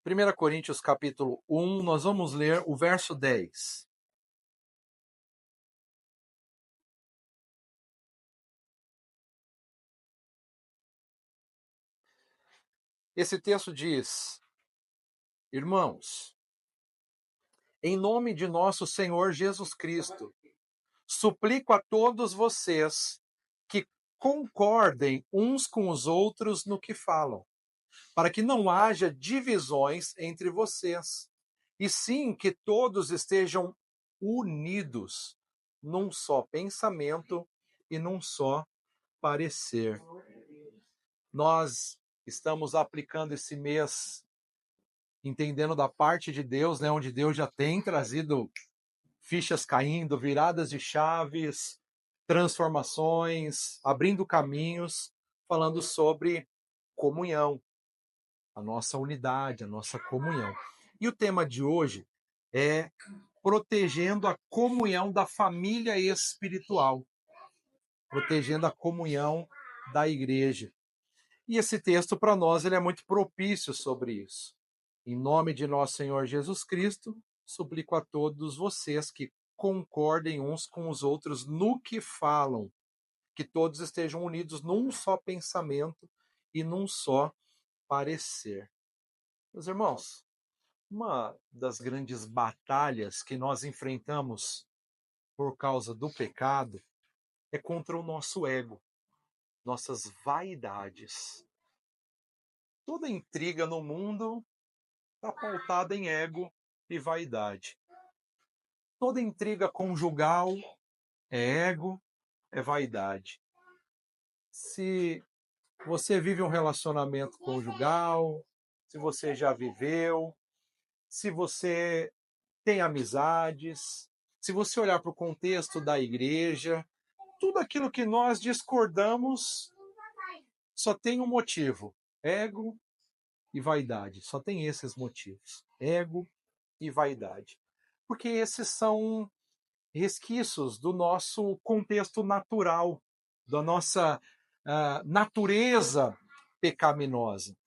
1 Coríntios capítulo 1, nós vamos ler o verso 10. Esse texto diz: Irmãos, em nome de nosso Senhor Jesus Cristo, suplico a todos vocês que concordem uns com os outros no que falam, para que não haja divisões entre vocês, e sim que todos estejam unidos num só pensamento e num só parecer. Nós estamos aplicando esse mês, entendendo da parte de Deus, né, onde Deus já tem trazido fichas caindo, viradas de chaves, transformações, abrindo caminhos, falando sobre comunhão, a nossa unidade, a nossa comunhão. E o tema de hoje é protegendo a comunhão da família espiritual, protegendo a comunhão da igreja. E esse texto, para nós, ele é muito propício sobre isso. Em nome de nosso Senhor Jesus Cristo, suplico a todos vocês que concordem uns com os outros no que falam, que todos estejam unidos num só pensamento e num só parecer. Meus irmãos, uma das grandes batalhas que nós enfrentamos por causa do pecado é contra o nosso ego, nossas vaidades. Toda intriga no mundo está pautada em ego e vaidade. Toda intriga conjugal é ego, é vaidade. Se você vive um relacionamento conjugal, se você já viveu, se você tem amizades, se você olhar para o contexto da igreja, tudo aquilo que nós discordamos só tem um motivo: ego e vaidade. Só tem esses motivos: ego e vaidade. Porque esses são resquícios do nosso contexto natural, da nossa natureza pecaminosa.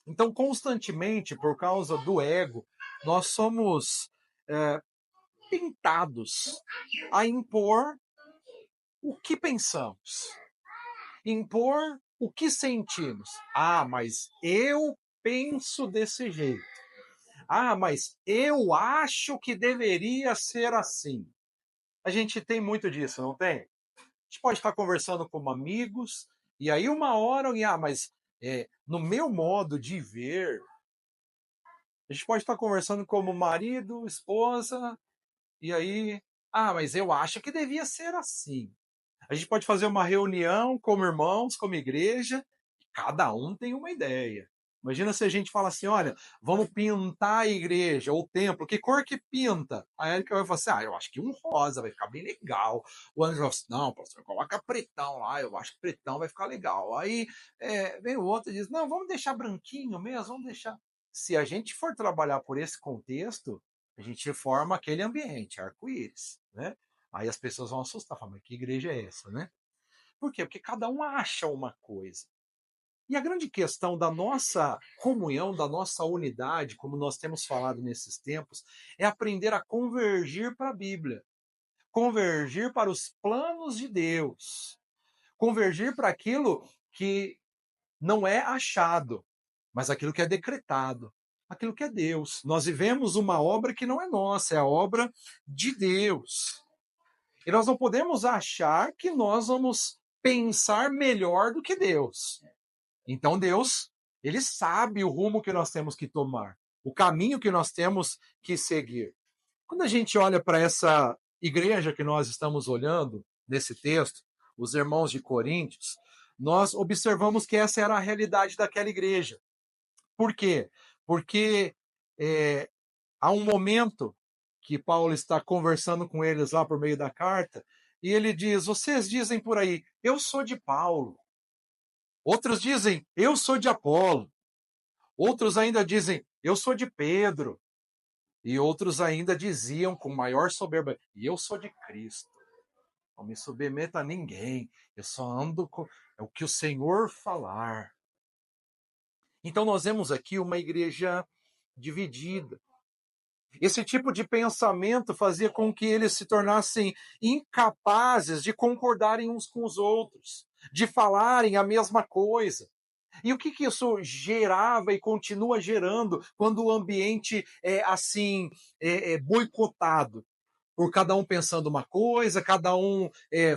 Então, constantemente, por causa do ego, nós somos tentados a impor o que pensamos, impor o que sentimos. Ah, mas eu penso desse jeito. Ah, mas eu acho que deveria ser assim. A gente tem muito disso, não tem? A gente pode estar conversando com amigos, e aí uma hora, mas no meu modo de ver, a gente pode estar conversando como marido, esposa, e aí, mas eu acho que devia ser assim. A gente pode fazer uma reunião como irmãos, como igreja, e cada um tem uma ideia. Imagina se a gente fala assim: olha, vamos pintar a igreja ou o templo, que cor que pinta? A Érica vai falar assim: eu acho que um rosa vai ficar bem legal. O André vai falar assim: não, pastor, coloca pretão lá, eu acho que pretão vai ficar legal. Aí vem o outro e diz: não, vamos deixar branquinho mesmo, vamos deixar. Se a gente for trabalhar por esse contexto, a gente forma aquele ambiente, arco-íris, né? Aí as pessoas vão assustar, falar: mas que igreja é essa, né? Por quê? Porque cada um acha uma coisa. E a grande questão da nossa comunhão, da nossa unidade, como nós temos falado nesses tempos, é aprender a convergir para a Bíblia, convergir para os planos de Deus, convergir para aquilo que não é achado, mas aquilo que é decretado, aquilo que é Deus. Nós vivemos uma obra que não é nossa, é a obra de Deus. E nós não podemos achar que nós vamos pensar melhor do que Deus. Então Deus, ele sabe o rumo que nós temos que tomar, o caminho que nós temos que seguir. Quando a gente olha para essa igreja que nós estamos olhando nesse texto, os irmãos de Coríntios, nós observamos que essa era a realidade daquela igreja. Por quê? Porque há um momento que Paulo está conversando com eles lá por meio da carta, e ele diz: vocês dizem por aí, eu sou de Paulo. Outros dizem, eu sou de Apolo. Outros ainda dizem, eu sou de Pedro. E outros ainda diziam com maior soberba, e eu sou de Cristo. Não me submeta a ninguém. Eu só ando com o que o Senhor falar. Então nós vemos aqui uma igreja dividida. Esse tipo de pensamento fazia com que eles se tornassem incapazes de concordarem uns com os outros, de falarem a mesma coisa. E o que isso gerava e continua gerando quando o ambiente é assim, boicotado? Por cada um pensando uma coisa, cada um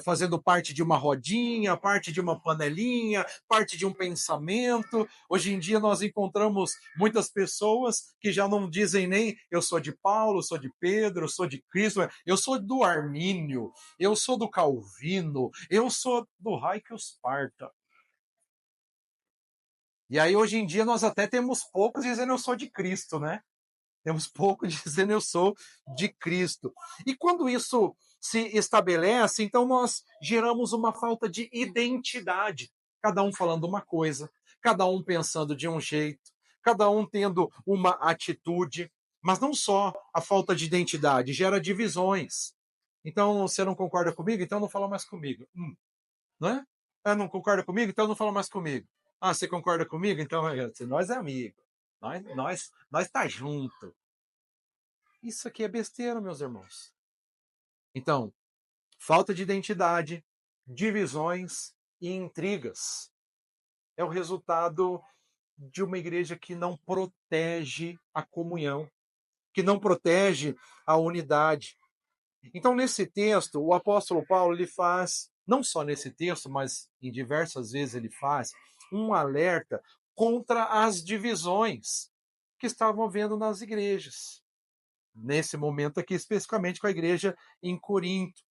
fazendo parte de uma rodinha, parte de uma panelinha, parte de um pensamento. Hoje em dia nós encontramos muitas pessoas que já não dizem nem eu sou de Paulo, eu sou de Pedro, eu sou de Cristo, eu sou do Armínio, eu sou do Calvino, eu sou do Raikio Sparta. E aí hoje em dia nós até temos poucos dizendo eu sou de Cristo, né? Temos pouco dizendo eu sou de Cristo. E quando isso se estabelece, então nós geramos uma falta de identidade. Cada um falando uma coisa, cada um pensando de um jeito, cada um tendo uma atitude. Mas não só a falta de identidade, gera divisões. Então, você não concorda comigo? Então não fala mais comigo. Não é? Ah, não concorda comigo? Então não fala mais comigo. Ah, você concorda comigo? Então nós é amigo. Nós tá junto. Isso aqui é besteira, meus irmãos. Então, falta de identidade, divisões e intrigas é o resultado de uma igreja que não protege a comunhão, que não protege a unidade. Então, nesse texto, o apóstolo Paulo ele faz, não só nesse texto, mas em diversas vezes ele faz, um alerta contra as divisões que estavam havendo nas igrejas. Nesse momento aqui, especificamente com a igreja em Corinto.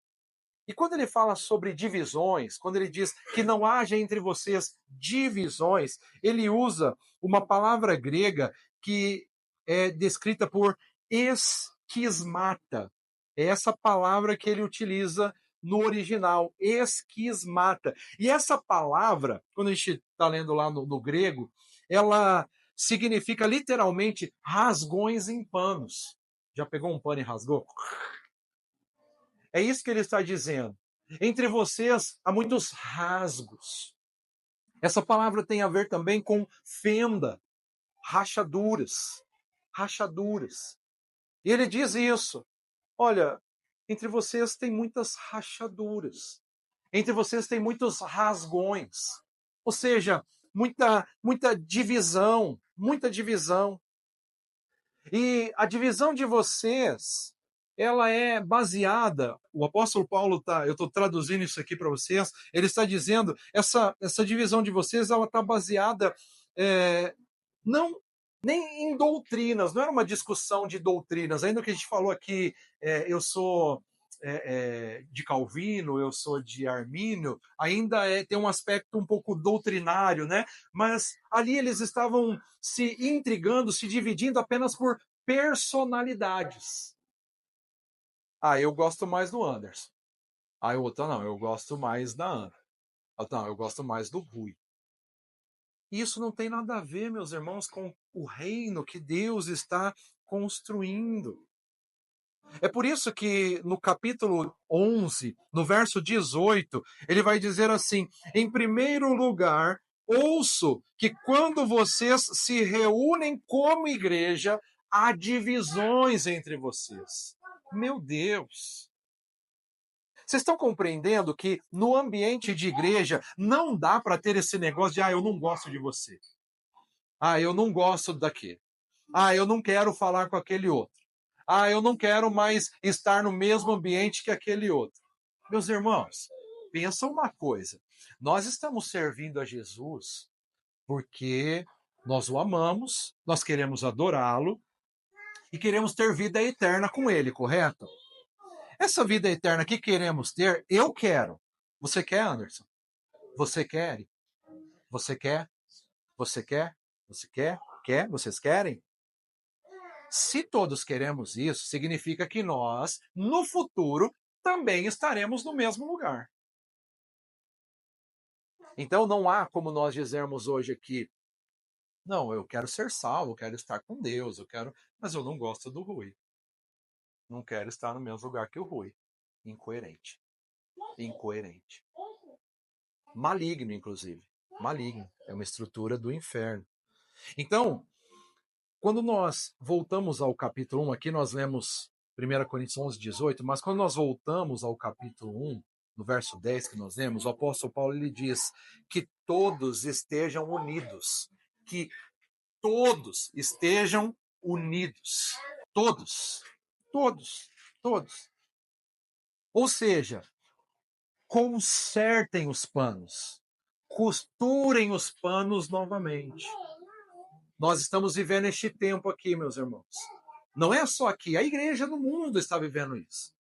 E quando ele fala sobre divisões, quando ele diz que não haja entre vocês divisões, ele usa uma palavra grega que é descrita por esquismata. É essa palavra que ele utiliza no original, esquismata. E essa palavra, quando a gente está lendo lá no grego, ela significa literalmente rasgões em panos. Já pegou um pano e rasgou? É isso que ele está dizendo. Entre vocês há muitos rasgos. Essa palavra tem a ver também com fenda, rachaduras. Rachaduras. E ele diz isso. Olha, entre vocês tem muitas rachaduras. Entre vocês tem muitos rasgões. Ou seja, muita divisão, muita divisão. E a divisão de vocês, ela é baseada, o apóstolo Paulo eu estou traduzindo isso aqui para vocês, ele está dizendo, essa divisão de vocês, ela está baseada não nem em doutrinas, não era uma discussão de doutrinas, ainda que a gente falou aqui, eu sou de Calvino, eu sou de Armínio, ainda tem um aspecto um pouco doutrinário, né? Mas ali eles estavam se intrigando, se dividindo apenas por personalidades. Ah, eu gosto mais do Anderson. Ah, o outro não, eu gosto mais da Ana. Não, eu gosto mais do Rui. Isso não tem nada a ver, meus irmãos, com o reino que Deus está construindo. É por isso que no capítulo 11, no verso 18, ele vai dizer assim: em primeiro lugar, ouço que quando vocês se reúnem como igreja, há divisões entre vocês. Meu Deus! Vocês estão compreendendo que no ambiente de igreja não dá para ter esse negócio de eu não gosto de você. Eu não gosto daqui. Eu não quero falar com aquele outro. Eu não quero mais estar no mesmo ambiente que aquele outro. Meus irmãos, pensa uma coisa. Nós estamos servindo a Jesus porque nós o amamos, nós queremos adorá-lo e queremos ter vida eterna com ele, correto? Essa vida eterna que queremos ter, eu quero. Você quer, Anderson? Você quer? Você quer? Você quer? Você quer? Quer? Vocês querem? Se todos queremos isso, significa que nós, no futuro, também estaremos no mesmo lugar. Então não há como nós dizermos hoje aqui, não, eu quero ser salvo, eu quero estar com Deus, mas eu não gosto do Rui. Não quero estar no mesmo lugar que o Rui. Incoerente. Incoerente. Maligno, inclusive. Maligno. É uma estrutura do inferno. Então, Quando nós voltamos ao capítulo 1, aqui nós lemos 1 Coríntios 11, 18, mas quando nós voltamos ao capítulo 1, no verso 10 que nós lemos, o apóstolo Paulo ele diz que todos estejam unidos, que todos estejam unidos, todos, todos, todos. Ou seja, consertem os panos, costurem os panos novamente. Nós estamos vivendo este tempo aqui, meus irmãos. Não é só aqui, a igreja no mundo está vivendo isso.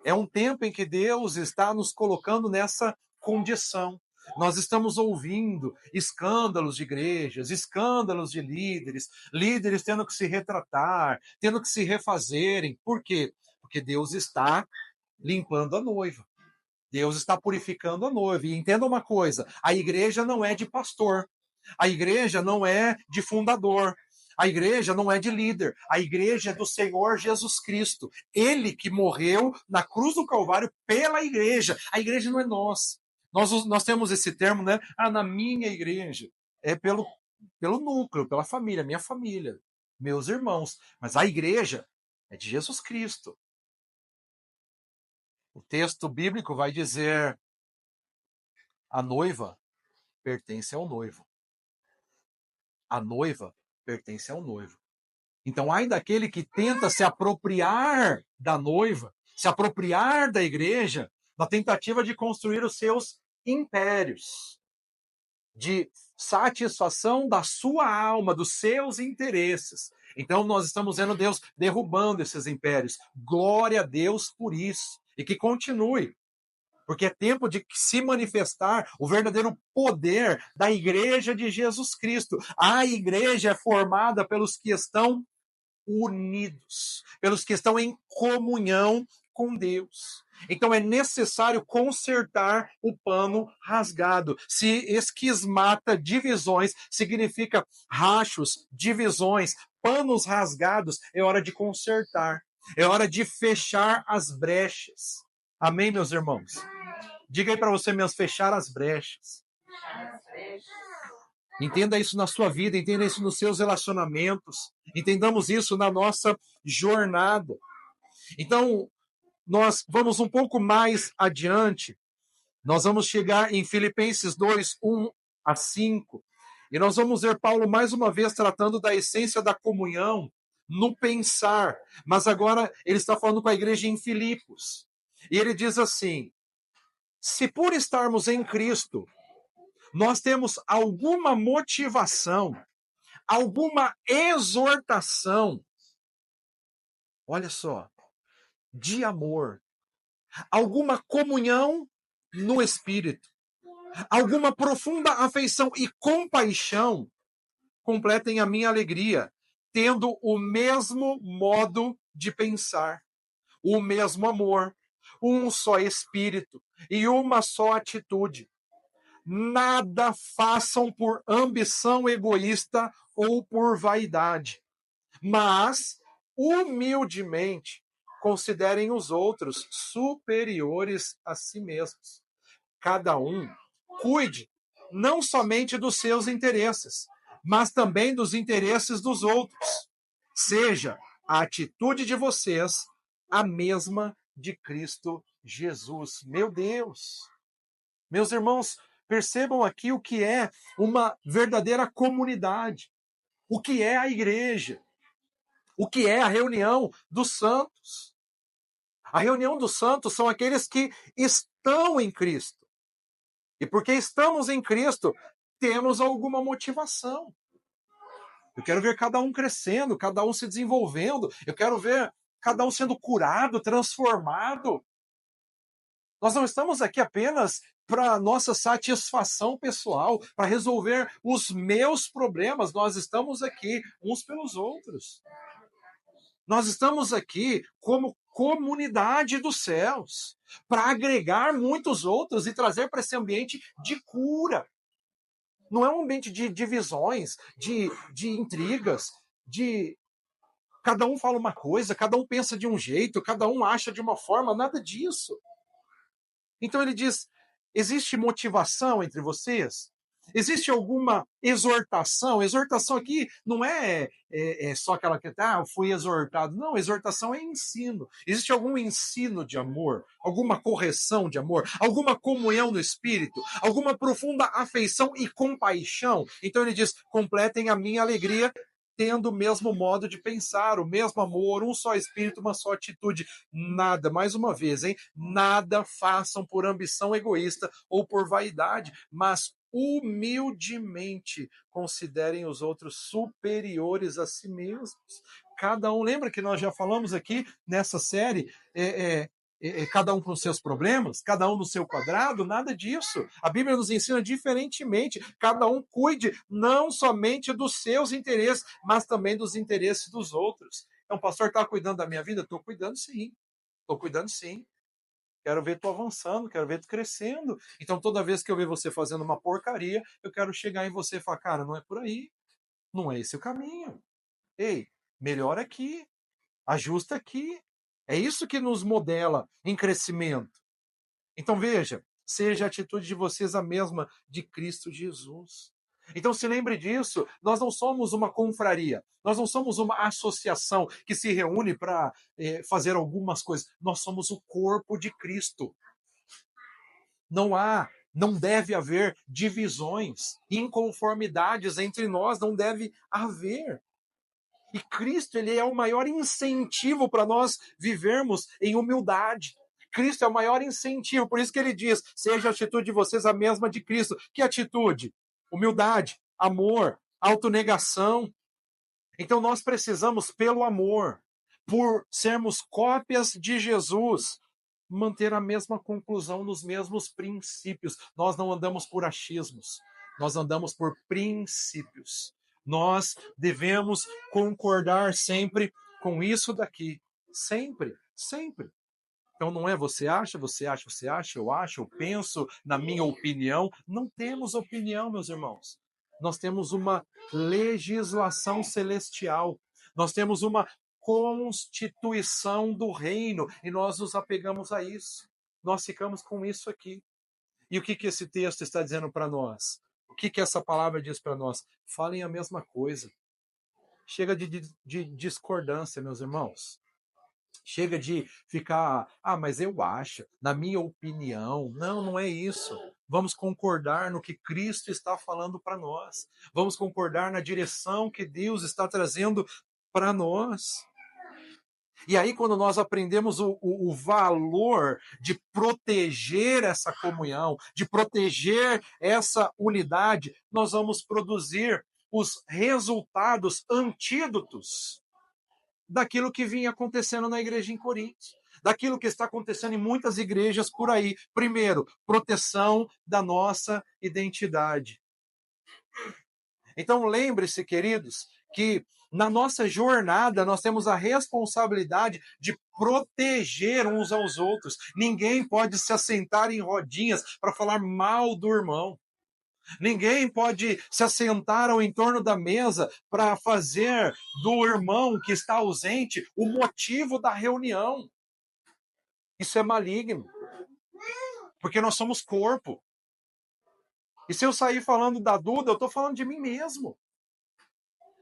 É um tempo em que Deus está nos colocando nessa condição. Nós estamos ouvindo escândalos de igrejas, escândalos de líderes, líderes tendo que se retratar, tendo que se refazerem. Por quê? Porque Deus está limpando a noiva. Deus está purificando a noiva. E entenda uma coisa, a igreja não é de pastor. A igreja não é de fundador. A igreja não é de líder. A igreja é do Senhor Jesus Cristo. Ele que morreu na cruz do Calvário pela igreja. A igreja não é nossa. Nós temos esse termo, né? Na minha igreja. É pelo núcleo, pela família, minha família, meus irmãos. Mas a igreja é de Jesus Cristo. O texto bíblico vai dizer: a noiva pertence ao noivo. A noiva pertence ao noivo. Então, ai daquele que tenta se apropriar da noiva, se apropriar da igreja, na tentativa de construir os seus impérios, de satisfação da sua alma, dos seus interesses. Então, nós estamos vendo Deus derrubando esses impérios. Glória a Deus por isso. E que continue. Porque é tempo de se manifestar o verdadeiro poder da igreja de Jesus Cristo. A igreja é formada pelos que estão unidos, pelos que estão em comunhão com Deus. Então é necessário consertar o pano rasgado. Se esquismata divisões, significa rachos, divisões, panos rasgados, é hora de consertar. É hora de fechar as brechas. Amém, meus irmãos? Diga aí para você mesmo, fechar as brechas. Entenda isso na sua vida, entenda isso nos seus relacionamentos. Entendamos isso na nossa jornada. Então, nós vamos um pouco mais adiante. Nós vamos chegar em Filipenses 2, 1 a 5. E nós vamos ver Paulo mais uma vez tratando da essência da comunhão no pensar. Mas agora ele está falando com a igreja em Filipos. E ele diz assim: se por estarmos em Cristo, nós temos alguma motivação, alguma exortação, olha só, de amor, alguma comunhão no Espírito, alguma profunda afeição e compaixão, completem a minha alegria, tendo o mesmo modo de pensar, o mesmo amor, um só Espírito e uma só atitude. Nada façam por ambição egoísta ou por vaidade, mas, humildemente, considerem os outros superiores a si mesmos. Cada um cuide não somente dos seus interesses, mas também dos interesses dos outros. Seja a atitude de vocês a mesma de Cristo Jesus. Meu Deus! Meus irmãos, percebam aqui o que é uma verdadeira comunidade, o que é a igreja, o que é a reunião dos santos. A reunião dos santos são aqueles que estão em Cristo. E porque estamos em Cristo, temos alguma motivação. Eu quero ver cada um crescendo, cada um se desenvolvendo, eu quero ver cada um sendo curado, transformado. Nós não estamos aqui apenas para nossa satisfação pessoal, para resolver os meus problemas. Nós estamos aqui uns pelos outros. Nós estamos aqui como comunidade dos céus, para agregar muitos outros e trazer para esse ambiente de cura. Não é um ambiente de divisões, de intrigas, de cada um fala uma coisa, cada um pensa de um jeito, cada um acha de uma forma, nada disso. Então ele diz: existe motivação entre vocês? Existe alguma exortação? Exortação aqui não só aquela que fui exortado. Não, exortação é ensino. Existe algum ensino de amor? Alguma correção de amor? Alguma comunhão no espírito? Alguma profunda afeição e compaixão? Então ele diz: completem a minha alegria tendo o mesmo modo de pensar, o mesmo amor, um só espírito, uma só atitude. Nada, mais uma vez, hein? Nada façam por ambição egoísta ou por vaidade, mas humildemente considerem os outros superiores a si mesmos. Cada um, lembra que nós já falamos aqui nessa série, cada um com os seus problemas, cada um no seu quadrado, nada disso. A Bíblia nos ensina diferentemente. Cada um cuide não somente dos seus interesses, mas também dos interesses dos outros. Então, o pastor está cuidando da minha vida? Estou cuidando sim. Estou cuidando sim. Quero ver tu avançando, quero ver tu crescendo. Então, toda vez que eu ver você fazendo uma porcaria, eu quero chegar em você e falar: cara, não é por aí. Não é esse o caminho. Ei, melhora aqui. Ajusta aqui. É isso que nos modela em crescimento. Então veja, seja a atitude de vocês a mesma de Cristo Jesus. Então se lembre disso, nós não somos uma confraria, nós não somos uma associação que se reúne para fazer algumas coisas, nós somos o corpo de Cristo. Não deve haver divisões, inconformidades entre nós, não deve haver. E Cristo, ele é o maior incentivo para nós vivermos em humildade. Cristo é o maior incentivo, por isso que ele diz: seja a atitude de vocês a mesma de Cristo. Que atitude? Humildade, amor, autonegação. Então nós precisamos, pelo amor, por sermos cópias de Jesus, manter a mesma conclusão nos mesmos princípios. Nós não andamos por achismos, nós andamos por princípios. Nós devemos concordar sempre com isso daqui. Sempre, sempre. Então não é você acha, você acha, você acha, eu penso, na minha opinião. Não temos opinião, meus irmãos. Nós temos uma legislação celestial. Nós temos uma constituição do reino e nós nos apegamos a isso. Nós ficamos com isso aqui. E o que esse texto está dizendo para nós? O que essa palavra diz para nós? Falem a mesma coisa. Chega de discordância, meus irmãos. Chega de ficar, mas eu acho, na minha opinião. Não, não é isso. Vamos concordar no que Cristo está falando para nós. Vamos concordar na direção que Deus está trazendo para nós. E aí, quando nós aprendemos o valor de proteger essa comunhão, de proteger essa unidade, nós vamos produzir os resultados antídotos daquilo que vinha acontecendo na igreja em Corinto, daquilo que está acontecendo em muitas igrejas por aí. Primeiro, proteção da nossa identidade. Então, lembre-se, queridos, que na nossa jornada nós temos a responsabilidade de proteger uns aos outros. Ninguém pode se assentar em rodinhas para falar mal do irmão. Ninguém pode se assentar ao entorno da mesa para fazer do irmão que está ausente o motivo da reunião. Isso é maligno. Porque nós somos corpo. E se eu sair falando da Duda, eu estou falando de mim mesmo.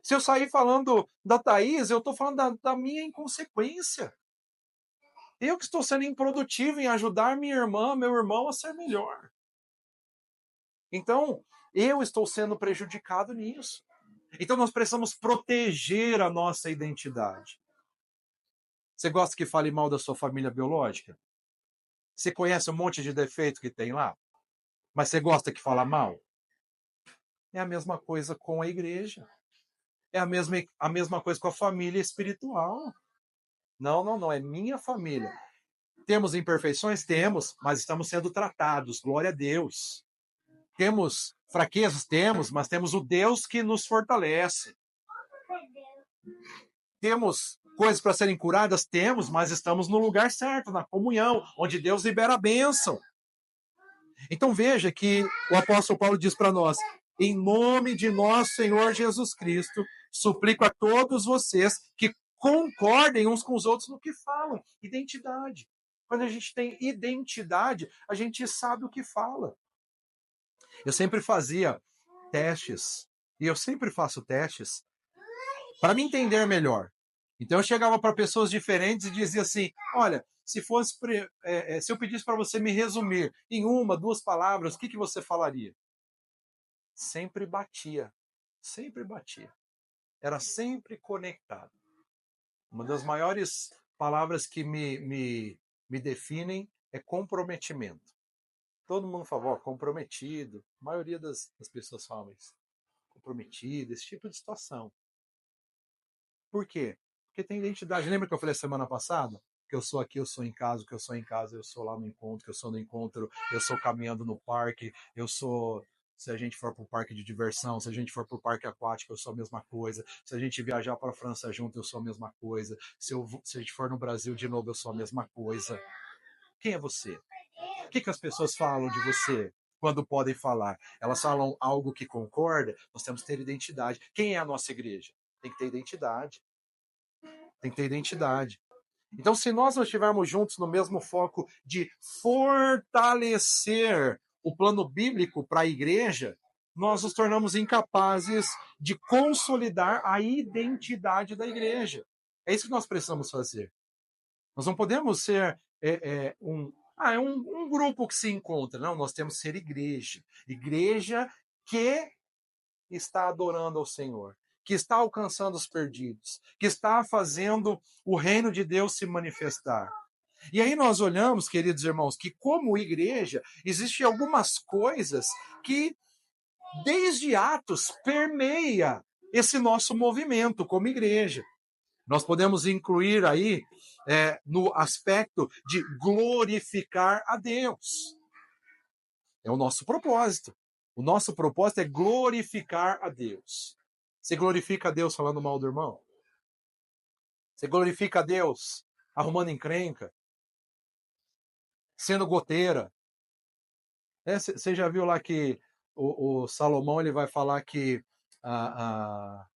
Se eu sair falando da Thaís, eu estou falando da minha inconsequência. Eu que estou sendo improdutivo em ajudar minha irmã, meu irmão a ser melhor. Então, eu estou sendo prejudicado nisso. Então, nós precisamos proteger a nossa identidade. Você gosta que fale mal da sua família biológica? Você conhece um monte de defeito que tem lá? Mas você gosta que fala mal? É a mesma coisa com a igreja. É a mesma coisa com a família espiritual. Não, é minha família. Temos imperfeições? Temos, mas estamos sendo tratados, glória a Deus. Temos fraquezas? Temos, mas temos o Deus que nos fortalece. Temos coisas para serem curadas? Temos, mas estamos no lugar certo, na comunhão, onde Deus libera a bênção. Então veja que o apóstolo Paulo diz para nós: em nome de nosso Senhor Jesus Cristo, suplico a todos vocês que concordem uns com os outros no que falam. Identidade. Quando a gente tem identidade, a gente sabe o que fala. Eu sempre fazia testes. E eu sempre faço testes para me entender melhor. Então eu chegava para pessoas diferentes e dizia assim: olha, se eu pedisse para você me resumir em uma, duas palavras, o que você falaria? Sempre batia, sempre batia. Era sempre conectado. Uma das maiores palavras que me definem é comprometimento. Todo mundo fala, ó, comprometido. A maioria das pessoas fala isso. Comprometido, esse tipo de situação. Por quê? Porque tem identidade. Lembra que eu falei semana passada? Que eu sou aqui, eu sou em casa, que eu sou em casa, eu sou lá no encontro, que eu sou no encontro, eu sou caminhando no parque, eu sou. Se a gente for para o parque de diversão, se a gente for para o parque aquático, eu sou a mesma coisa. Se a gente viajar para a França junto, eu sou a mesma coisa. Se a gente for no Brasil de novo, eu sou a mesma coisa. Quem é você? O que as pessoas falam de você quando podem falar? Elas falam algo que concorda? Nós temos que ter identidade. Quem é a nossa igreja? Tem que ter identidade. Tem que ter identidade. Então, se nós não estivermos juntos no mesmo foco de fortalecer o plano bíblico para a igreja, nós nos tornamos incapazes de consolidar a identidade da igreja. É isso que nós precisamos fazer. Nós não podemos ser um grupo que se encontra. Não, nós temos que ser igreja. Igreja que está adorando ao Senhor, que está alcançando os perdidos, que está fazendo o reino de Deus se manifestar. E aí nós olhamos, queridos irmãos, que como igreja, existem algumas coisas que, desde Atos, permeia esse nosso movimento como igreja. Nós podemos incluir aí no aspecto de glorificar a Deus. É o nosso propósito. O nosso propósito é glorificar a Deus. Você glorifica a Deus falando mal do irmão? Você glorifica a Deus arrumando encrenca? Sendo goteira? Você já viu lá que o Salomão ele vai falar que a, a,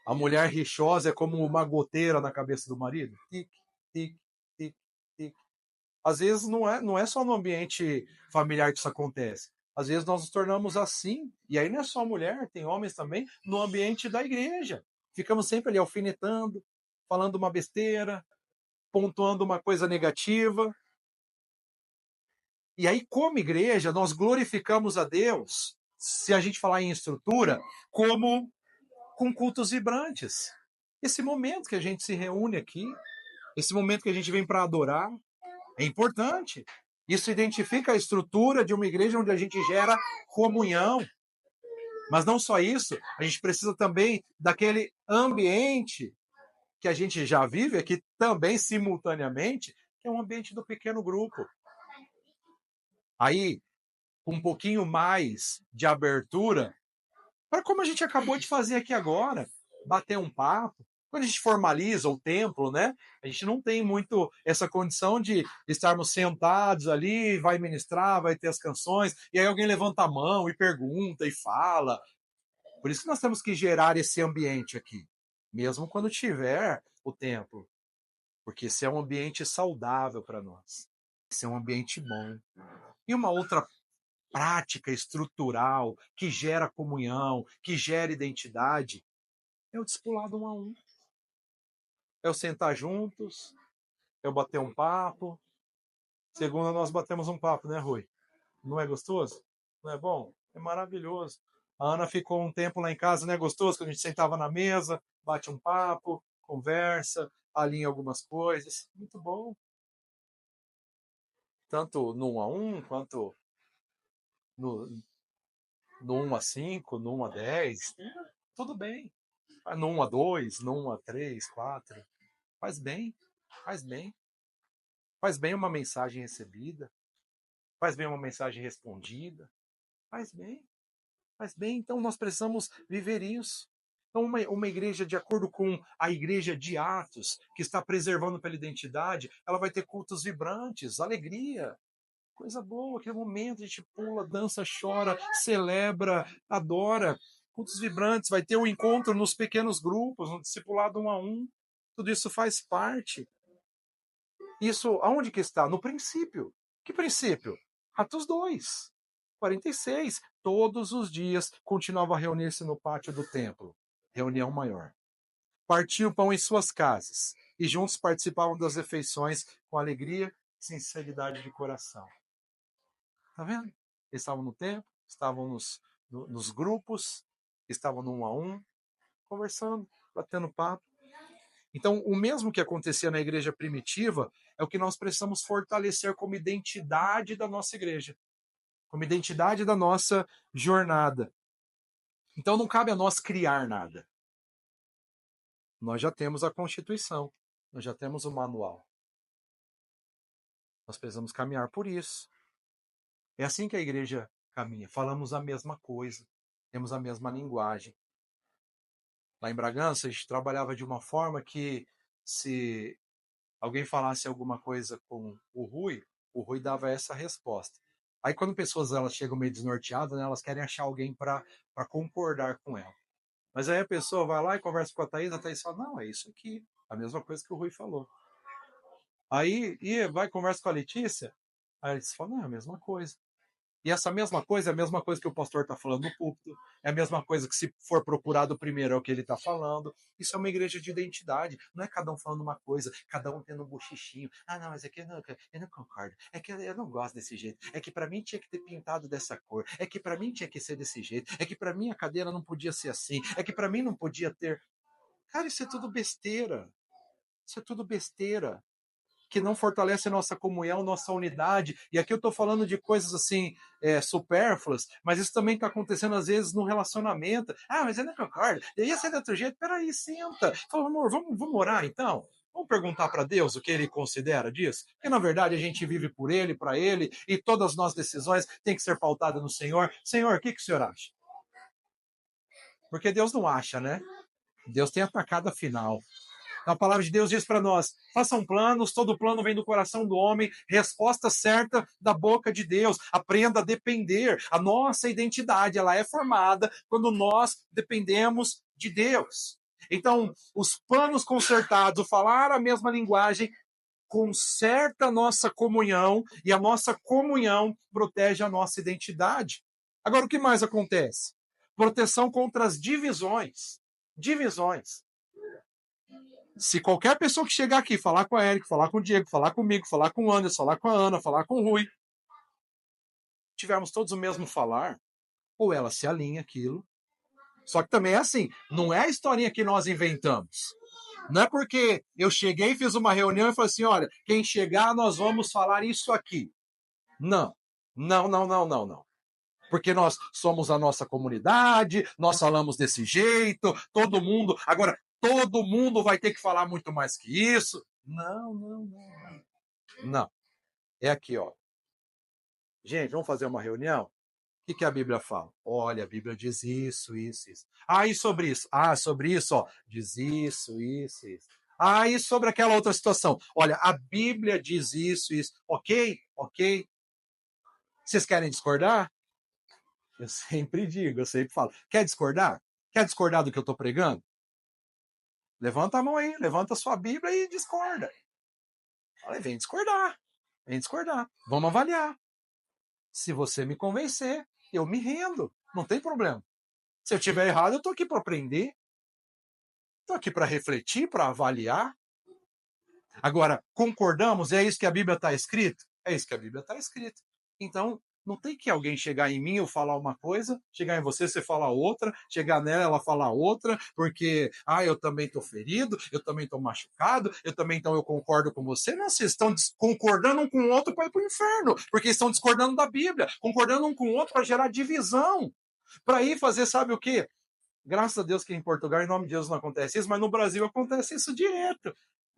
a mulher rixosa é como uma goteira na cabeça do marido? Tic, tic, tic, tic. Às vezes não é só no ambiente familiar que isso acontece. Às vezes nós nos tornamos assim, e aí não é só mulher, tem homens também, no ambiente da igreja. Ficamos sempre ali alfinetando, falando uma besteira, pontuando uma coisa negativa. E aí, como igreja, nós glorificamos a Deus, se a gente falar em estrutura, como com cultos vibrantes. Esse momento que a gente se reúne aqui, esse momento que a gente vem para adorar, é importante. Isso identifica a estrutura de uma igreja onde a gente gera comunhão. Mas não só isso, a gente precisa também daquele ambiente que a gente já vive aqui também simultaneamente, que é um ambiente do pequeno grupo. Aí, um pouquinho mais de abertura, para como a gente acabou de fazer aqui agora, bater um papo. Quando a gente formaliza o templo, né? A gente não tem muito essa condição de estarmos sentados ali, vai ministrar, vai ter as canções, e aí alguém levanta a mão e pergunta e fala. Por isso que nós temos que gerar esse ambiente aqui, mesmo quando tiver o templo, porque esse é um ambiente saudável para nós. Esse é um ambiente bom. E uma outra prática estrutural que gera comunhão, que gera identidade, é o discipulado 1 a 1. É o sentar juntos, é o bater um papo. Segunda nós batemos um papo, né, Rui? Não é gostoso? Não é bom? É maravilhoso. A Ana ficou um tempo lá em casa, não é gostoso? Quando a gente sentava na mesa, bate um papo, conversa, alinha algumas coisas. Muito bom. Tanto no 1 a 1, quanto no, no 1 a 5, no 1 a 10. Tudo bem. No 1 a 2, no 1 a 3, 4. Faz bem, faz bem. Faz bem uma mensagem recebida, faz bem uma mensagem respondida, faz bem, faz bem. Então nós precisamos viver isso. Então uma igreja, de acordo com a igreja de Atos, que está preservando pela identidade, ela vai ter cultos vibrantes, alegria, coisa boa, aquele momento a gente pula, dança, chora, celebra, adora. Cultos vibrantes, vai ter um encontro nos pequenos grupos, um discipulado 1 a 1. Tudo isso faz parte. Isso aonde que está? No princípio. Que princípio? Atos 2. 46. Todos os dias continuava a reunir-se no pátio do templo. Reunião maior. Partiam pão em suas casas e juntos participavam das refeições com alegria e sinceridade de coração. Tá vendo? Eles estavam no templo, estavam nos grupos, estavam no 1 a 1, conversando, batendo papo. Então, o mesmo que acontecia na igreja primitiva é o que nós precisamos fortalecer como identidade da nossa igreja, como identidade da nossa jornada. Então, não cabe a nós criar nada. Nós já temos a Constituição, nós já temos o manual. Nós precisamos caminhar por isso. É assim que a igreja caminha. Falamos a mesma coisa, temos a mesma linguagem. Lá em Bragança, a gente trabalhava de uma forma que, se alguém falasse alguma coisa com o Rui dava essa resposta. Aí, quando pessoas elas chegam meio desnorteadas, né, elas querem achar alguém para concordar com ela. Mas aí a pessoa vai lá e conversa com a Thaís fala, não, é isso aqui, a mesma coisa que o Rui falou. Aí vai conversa com a Letícia, aí eles falam, não, é a mesma coisa. E essa mesma coisa é a mesma coisa que o pastor está falando no púlpito, é a mesma coisa que, se for procurado primeiro, é o que ele está falando. Isso é uma igreja de identidade. Não é cada um falando uma coisa, cada um tendo um bochichinho. Ah, não, mas é que eu não concordo. É que eu não gosto desse jeito. É que para mim tinha que ter pintado dessa cor. É que para mim tinha que ser desse jeito. É que para mim a cadeira não podia ser assim. É que para mim não podia ter. Cara, isso é tudo besteira. Isso é tudo besteira que não fortalece a nossa comunhão, nossa unidade. E aqui eu estou falando de coisas assim, supérfluas, mas isso também está acontecendo às vezes no relacionamento. Ah, mas eu não concordo, eu ia ser de outro jeito. Peraí, senta. Fala, amor, vamos orar então? Vamos perguntar para Deus o que ele considera disso? Porque, na verdade, a gente vive por ele, para ele, e todas as nossas decisões têm que ser pautadas no Senhor. Senhor, o que o senhor acha? Porque Deus não acha, né? Deus tem a tacada final. A palavra de Deus diz para nós, façam planos, todo plano vem do coração do homem, resposta certa da boca de Deus. Aprenda a depender. A nossa identidade, ela é formada quando nós dependemos de Deus. Então, os planos concertados, o falar a mesma linguagem, conserta a nossa comunhão, e a nossa comunhão protege a nossa identidade. Agora, o que mais acontece? Proteção contra as divisões. Divisões. Se qualquer pessoa que chegar aqui, falar com a Eric, falar com o Diego, falar comigo, falar com o Anderson, falar com a Ana, falar com o Rui, tivermos todos o mesmo falar, ou ela se alinha aquilo. Só que também é assim, não é a historinha que nós inventamos. Não é porque eu cheguei, fiz uma reunião e falei assim, olha, quem chegar, nós vamos falar isso aqui. Não. Não, não, não, não, não. Porque nós somos a nossa comunidade, nós falamos desse jeito, todo mundo. Agora, todo mundo vai ter que falar muito mais que isso. Não, não, não. Não. É aqui, ó. Gente, vamos fazer uma reunião? O que a Bíblia fala? Olha, a Bíblia diz isso, isso, isso. Ah, e sobre isso? Ah, sobre isso, ó. Diz isso, isso, isso. Ah, e sobre aquela outra situação? Olha, a Bíblia diz isso, isso. Ok? Ok? Vocês querem discordar? Eu sempre digo, eu sempre falo. Quer discordar? Quer discordar do que eu estou pregando? Levanta a mão aí, levanta a sua Bíblia e discorda. Olha, vem discordar. Vem discordar. Vamos avaliar. Se você me convencer, eu me rendo. Não tem problema. Se eu estiver errado, eu estou aqui para aprender. Estou aqui para refletir, para avaliar. Agora, concordamos? É isso que a Bíblia está escrito? É isso que a Bíblia está escrito. Então, não tem que alguém chegar em mim, eu falar uma coisa, chegar em você, você falar outra, chegar nela, ela falar outra, porque, eu também estou ferido, eu também estou machucado, então eu concordo com você. Não, vocês estão concordando um com o outro para ir para o inferno, porque estão discordando da Bíblia, concordando um com o outro para gerar divisão, para ir fazer, sabe o quê? Graças a Deus que em Portugal, em nome de Deus, não acontece isso, mas no Brasil acontece isso direto.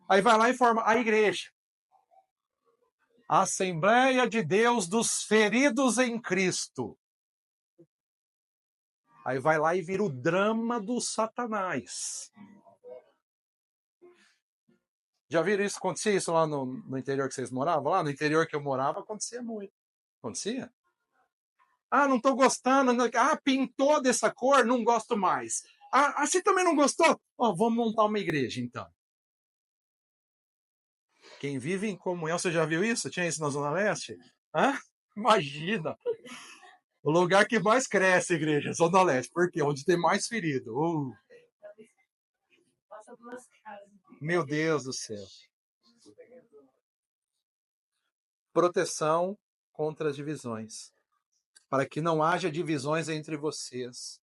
Aí vai lá e forma a igreja. A Assembleia de Deus dos feridos em Cristo. Aí vai lá e vira o drama do Satanás. Já viram isso? Acontecia isso lá no interior que vocês moravam? Lá no interior que eu morava, acontecia muito. Acontecia? Ah, não estou gostando. Ah, pintou dessa cor, não gosto mais. Ah, você também não gostou? Vamos montar uma igreja, então. Quem vive em comunhão, você já viu isso? Tinha isso na Zona Leste? Imagina! O lugar que mais cresce, igreja, Zona Leste. Por quê? Onde tem mais ferido. Meu Deus do céu. Proteção contra as divisões. Para que não haja divisões entre vocês.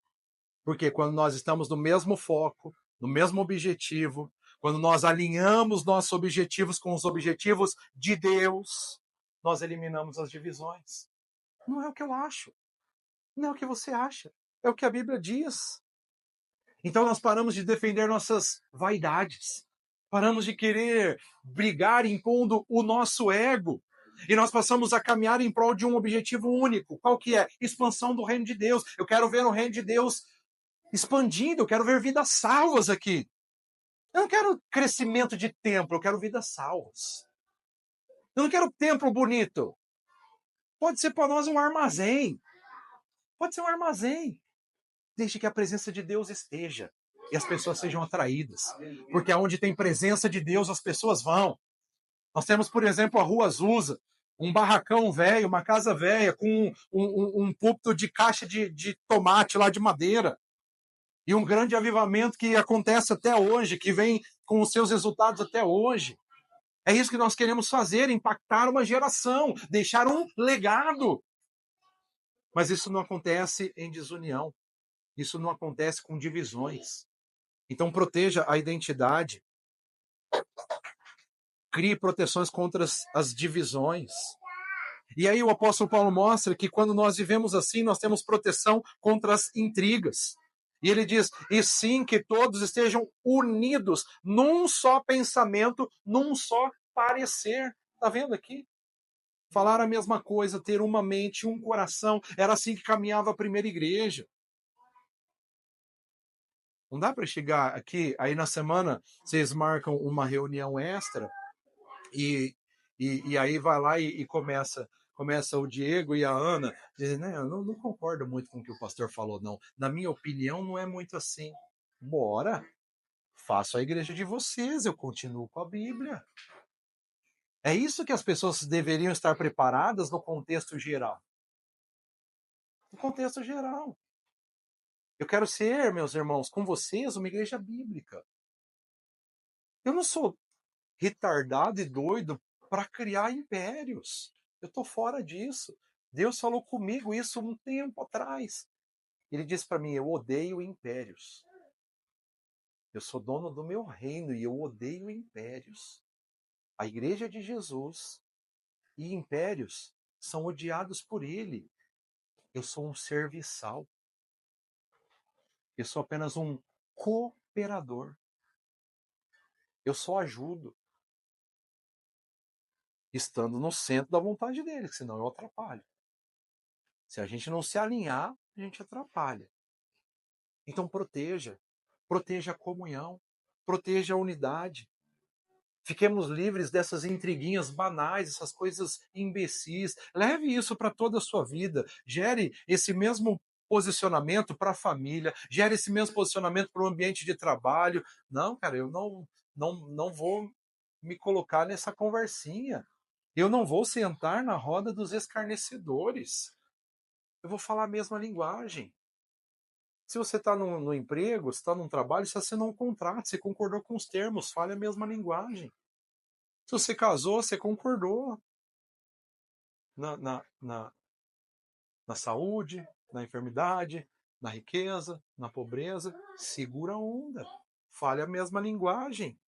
Porque quando nós estamos no mesmo foco, no mesmo objetivo, quando nós alinhamos nossos objetivos com os objetivos de Deus, nós eliminamos as divisões. Não é o que eu acho. Não é o que você acha. É o que a Bíblia diz. Então nós paramos de defender nossas vaidades. Paramos de querer brigar impondo o nosso ego. E nós passamos a caminhar em prol de um objetivo único. Qual que é? Expansão do reino de Deus. Eu quero ver o reino de Deus expandindo. Eu quero ver vidas salvas aqui. Eu não quero crescimento de templo. Eu quero vidas salvas. Eu não quero templo bonito. Pode ser para nós um armazém. Pode ser um armazém. Desde que a presença de Deus esteja e as pessoas sejam atraídas. Porque aonde tem presença de Deus, as pessoas vão. Nós temos, por exemplo, a Rua Azusa, um barracão velho, uma casa velha, com um púlpito de caixa de tomate lá de madeira. E um grande avivamento que acontece até hoje, que vem com os seus resultados até hoje. É isso que nós queremos fazer, impactar uma geração, deixar um legado. Mas isso não acontece em desunião. Isso não acontece com divisões. Então proteja a identidade. Crie proteções contra as divisões. E aí o apóstolo Paulo mostra que quando nós vivemos assim, nós temos proteção contra as intrigas. E ele diz, e sim que todos estejam unidos num só pensamento, num só parecer. Está vendo aqui? Falar a mesma coisa, ter uma mente, um coração. Era assim que caminhava a primeira igreja. Não dá para chegar aqui, aí na semana vocês marcam uma reunião extra e aí vai lá e começa o Diego e a Ana dizendo, né, eu não concordo muito com o que o pastor falou, não. Na minha opinião, não é muito assim. Bora, faço a igreja de vocês, eu continuo com a Bíblia. É isso que as pessoas deveriam estar preparadas no contexto geral. No contexto geral. Eu quero ser, meus irmãos, com vocês, uma igreja bíblica. Eu não sou retardado e doido para criar impérios. Eu estou fora disso. Deus falou comigo isso um tempo atrás. Ele disse para mim, eu odeio impérios. Eu sou dono do meu reino e eu odeio impérios. A igreja de Jesus e impérios são odiados por ele. Eu sou um serviçal. Eu sou apenas um cooperador. Eu só ajudo. Estando no centro da vontade dele, senão eu atrapalho. Se a gente não se alinhar, a gente atrapalha. Então proteja a comunhão, proteja a unidade. Fiquemos livres dessas intriguinhas banais, essas coisas imbecis. Leve isso para toda a sua vida. Gere esse mesmo posicionamento para a família, gere esse mesmo posicionamento para o ambiente de trabalho. Não, cara, eu não vou me colocar nessa conversinha. Eu não vou sentar na roda dos escarnecedores. Eu vou falar a mesma linguagem. Se você está no emprego, se está num trabalho, você assinou um contrato, você concordou com os termos, fale a mesma linguagem. Se você casou, você concordou na saúde, na enfermidade, na riqueza, na pobreza. Segura a onda. Fale a mesma linguagem.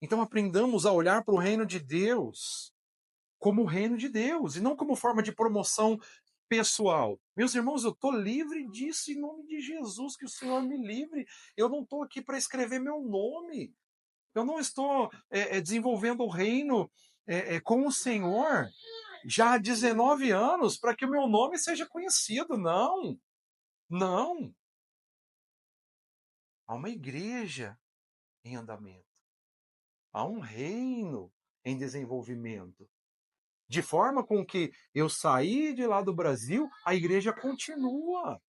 Então aprendamos a olhar para o reino de Deus como o reino de Deus e não como forma de promoção pessoal. Meus irmãos, eu estou livre disso em nome de Jesus, que o Senhor me livre. Eu não estou aqui para escrever meu nome. Eu não estou desenvolvendo o reino com o Senhor já há 19 anos para que o meu nome seja conhecido. Não, não. Há uma igreja em andamento. Há um reino em desenvolvimento. De forma com que eu saí de lá do Brasil, a igreja continua.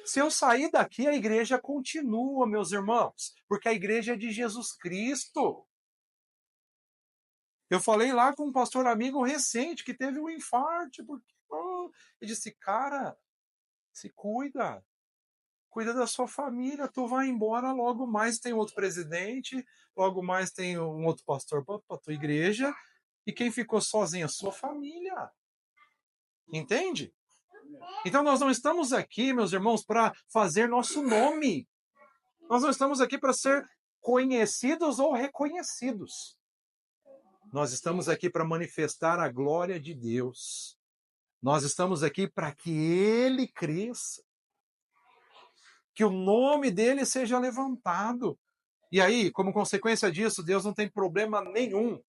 Se eu sair daqui, a igreja continua, meus irmãos, porque a igreja é de Jesus Cristo. Eu falei lá com um pastor amigo recente que teve um infarto, porque e disse, cara, se cuida. Cuida da sua família, tu vai embora, logo mais tem outro presidente, logo mais tem um outro pastor para tua igreja, e quem ficou sozinho? A sua família. Entende? Então nós não estamos aqui, meus irmãos, para fazer nosso nome. Nós não estamos aqui para ser conhecidos ou reconhecidos. Nós estamos aqui para manifestar a glória de Deus. Nós estamos aqui para que Ele cresça. Que o nome dele seja levantado. E aí, como consequência disso, Deus não tem problema nenhum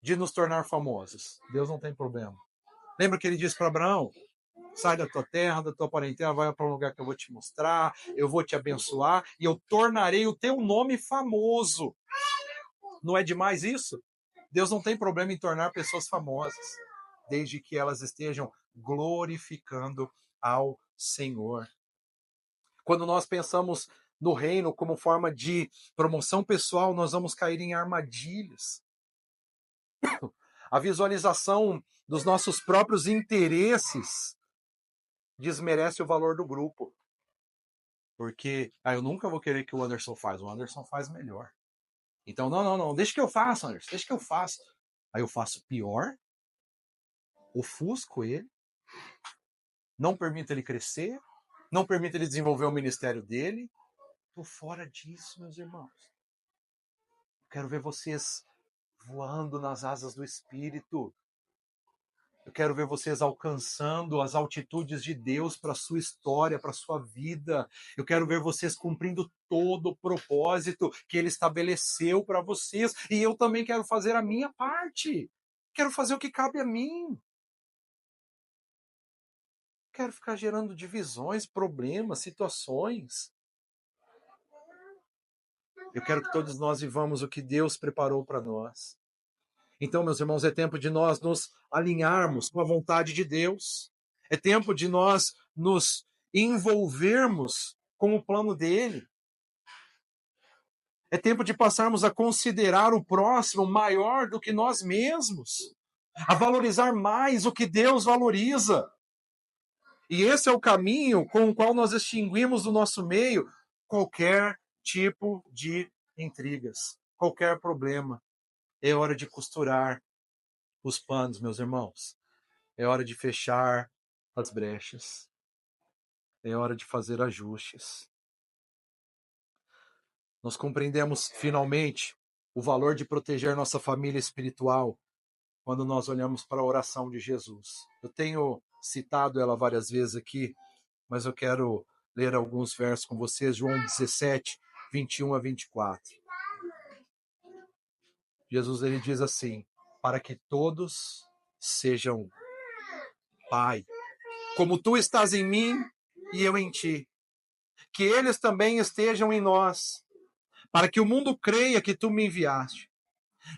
de nos tornar famosos. Deus não tem problema. Lembra que ele disse para Abraão? Sai da tua terra, da tua parentela, vai para um lugar que eu vou te mostrar, eu vou te abençoar e eu tornarei o teu nome famoso. Não é demais isso? Deus não tem problema em tornar pessoas famosas, desde que elas estejam glorificando ao Senhor. Quando nós pensamos no reino como forma de promoção pessoal, nós vamos cair em armadilhas. A visualização dos nossos próprios interesses desmerece o valor do grupo. Porque, eu nunca vou querer que o Anderson faz melhor. Então, não, deixa que eu faça, Anderson, deixa que eu faça. Aí eu faço pior, ofusco ele, não permito ele crescer, não permito ele desenvolver o ministério dele. Estou fora disso, meus irmãos. Quero ver vocês voando nas asas do Espírito. Eu quero ver vocês alcançando as altitudes de Deus para a sua história, para a sua vida. Eu quero ver vocês cumprindo todo o propósito que Ele estabeleceu para vocês. E eu também quero fazer a minha parte. Quero fazer o que cabe a mim. Quero ficar gerando divisões, problemas, situações. Eu quero que todos nós vivamos o que Deus preparou para nós. Então, meus irmãos, é tempo de nós nos alinharmos com a vontade de Deus. É tempo de nós nos envolvermos com o plano dele. É tempo de passarmos a considerar o próximo maior do que nós mesmos. A valorizar mais o que Deus valoriza. E esse é o caminho com o qual nós extinguimos do nosso meio qualquer tipo de intrigas, qualquer problema. É hora de costurar os panos, meus irmãos. É hora de fechar as brechas. É hora de fazer ajustes. Nós compreendemos finalmente o valor de proteger nossa família espiritual quando nós olhamos para a oração de Jesus. Eu tenho citado ela várias vezes aqui, mas eu quero ler alguns versos com vocês. João 17, 21 a 24. Jesus ele diz assim: para que todos sejam Pai, como tu estás em mim e eu em ti, que eles também estejam em nós, para que o mundo creia que tu me enviaste.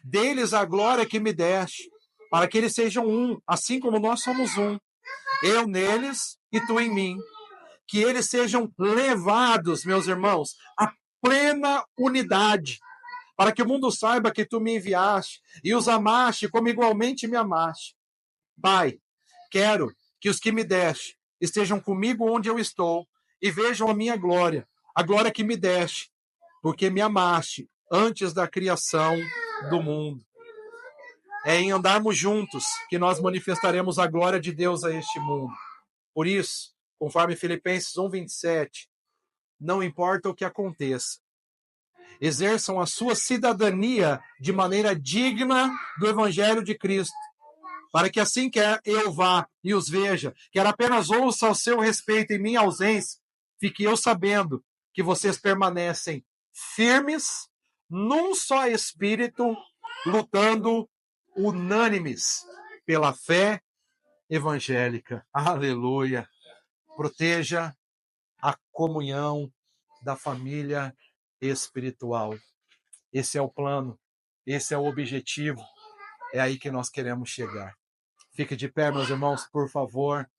Deles a glória que me deste, para que eles sejam um, assim como nós somos um. Eu neles e tu em mim. Que eles sejam levados, meus irmãos, à plena unidade, para que o mundo saiba que tu me enviaste e os amaste como igualmente me amaste. Pai, quero que os que me deste estejam comigo onde eu estou e vejam a minha glória, a glória que me deste, porque me amaste antes da criação do mundo. É em andarmos juntos que nós manifestaremos a glória de Deus a este mundo. Por isso, conforme Filipenses 1:27, não importa o que aconteça, exerçam a sua cidadania de maneira digna do Evangelho de Cristo, para que assim quer eu vá e os veja, quer apenas ouça ao seu respeito em minha ausência, fique eu sabendo que vocês permanecem firmes num só espírito, lutando unânimes pela fé evangélica. Aleluia! Proteja a comunhão da família espiritual. Esse é o plano, esse é o objetivo, é aí que nós queremos chegar. Fique de pé, meus irmãos, por favor.